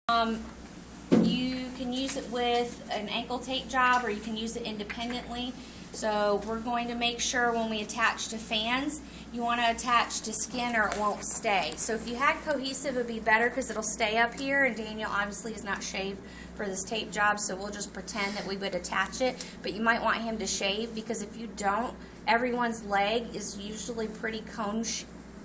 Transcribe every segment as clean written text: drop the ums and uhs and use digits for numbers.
You can use it with an ankle tape job, or you can use it independently. So we're going to make sure when we attach to fans, you want to attach to skin or it won't stay. So if you had cohesive, it would be better because it'll stay up here, and Daniel obviously is not shaved for this tape job, so we'll just pretend that we would attach it. But you might want him to shave, because if you don't, everyone's leg is usually pretty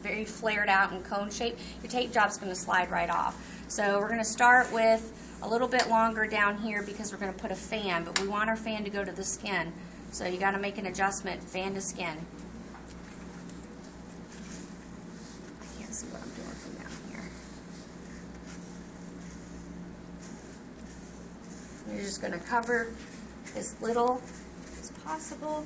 very flared out and cone shaped. Your tape job's going to slide right off. So we're going to start with a little bit longer down here because we're going to put a fan, but we want our fan to go to the skin. So you got to make an adjustment, fan to skin. I can't see what I'm doing from down here. You're just going to cover as little as possible.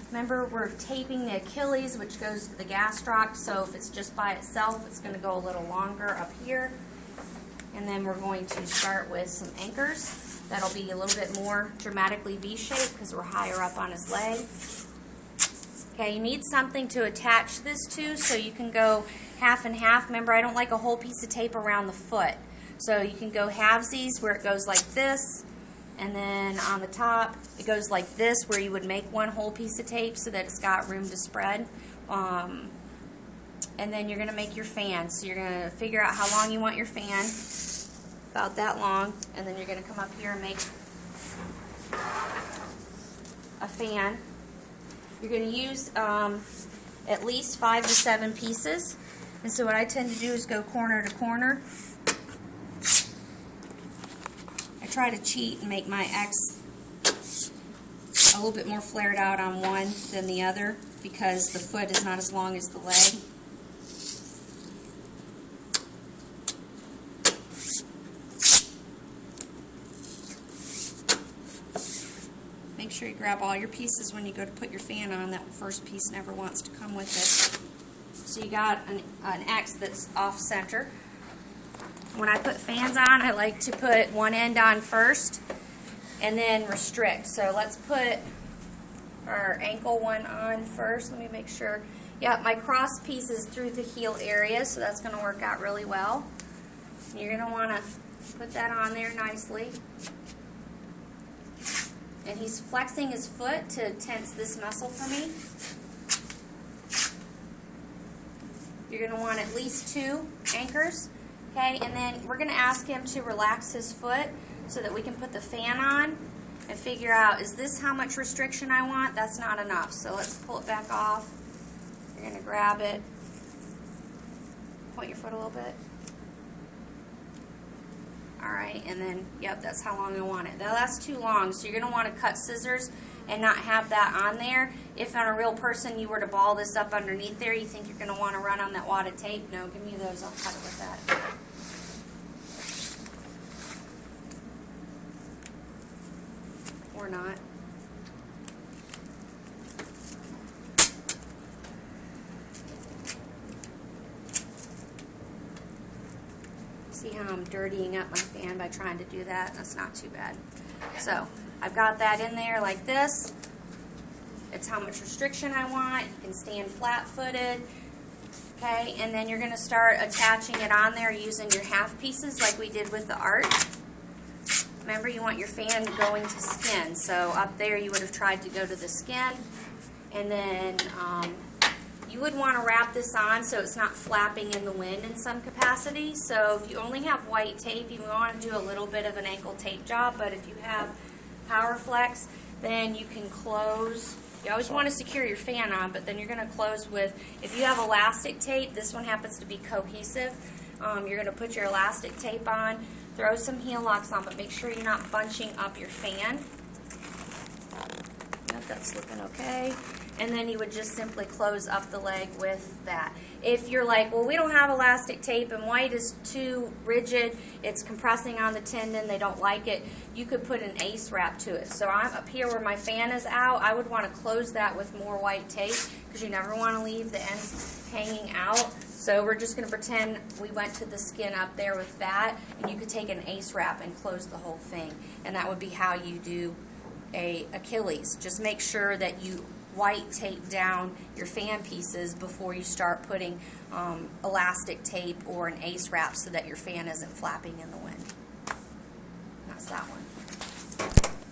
Remember, we're taping the Achilles, which goes to the gastroc, so if it's just by itself, it's going to go a little longer up here. And then we're going to start with some anchors. That'll be a little bit more dramatically V-shaped because we're higher up on his leg. Okay, you need something to attach this to, so you can go half and half. Remember, I don't like a whole piece of tape around the foot. So you can go halvesies where it goes like this, and then on the top it goes like this, where you would make one whole piece of tape so that it's got room to spread. And then you're going to make your fan. So you're going to figure out how long you want your fan, about that long, and then you're going to come up here and make a fan. You're going to use at least 5 to 7 pieces. And so what I tend to do is go corner to corner. I try to cheat and make my X a little bit more flared out on one than the other, because the foot is not as long as the leg. Make sure you grab all your pieces when you go to put your fan on. That first piece never wants to come with it. So you got an X that's off center. When I put fans on, I like to put one end on first and then restrict. So let's put our ankle one on first. Let me make sure. Yeah, my cross piece is through the heel area, so that's going to work out really well. You're going to want to put that on there nicely. And he's flexing his foot to tense this muscle for me. You're going to want at least 2 anchors. Okay, and then we're going to ask him to relax his foot so that we can put the fan on and figure out, is this how much restriction I want? That's not enough. So let's pull it back off. You're going to grab it. Point your foot a little bit. Alright, and then, yep, that's how long I want it. Now that's too long, so you're going to want to cut scissors and not have that on there. If on a real person you were to ball this up underneath there, you think you're going to want to run on that wadded tape? No, give me those, I'll cut it with that. Or not. See how I'm dirtying up my fan by trying to do that? That's not too bad. So I've got that in there like this. It's how much restriction I want. You can stand flat-footed. Okay, and then you're going to start attaching it on there using your half pieces like we did with the art. Remember, you want your fan going to skin. So up there you would have tried to go to the skin. And then you would want to wrap this on so it's not flapping in the wind in some capacity. So if you only have white tape, you want to do a little bit of an ankle tape job. But if you have Power Flex, then you can close. You always want to secure your fan on, but then you're going to close with, if you have elastic tape, this one happens to be cohesive. You're going to put your elastic tape on, throw some heel locks on, but make sure you're not bunching up your fan. Yep, that's looking okay. And then you would just simply close up the leg with that. If you're like, well, we don't have elastic tape and white is too rigid, it's compressing on the tendon, they don't like it, you could put an ace wrap to it. So I'm up here where my fan is out, I would want to close that with more white tape because you never want to leave the ends hanging out. So we're just going to pretend we went to the skin up there with that, and you could take an ace wrap and close the whole thing. And that would be how you do a Achilles. Just make sure that you white tape down your fan pieces before you start putting elastic tape or an ace wrap so that your fan isn't flapping in the wind. That's that one.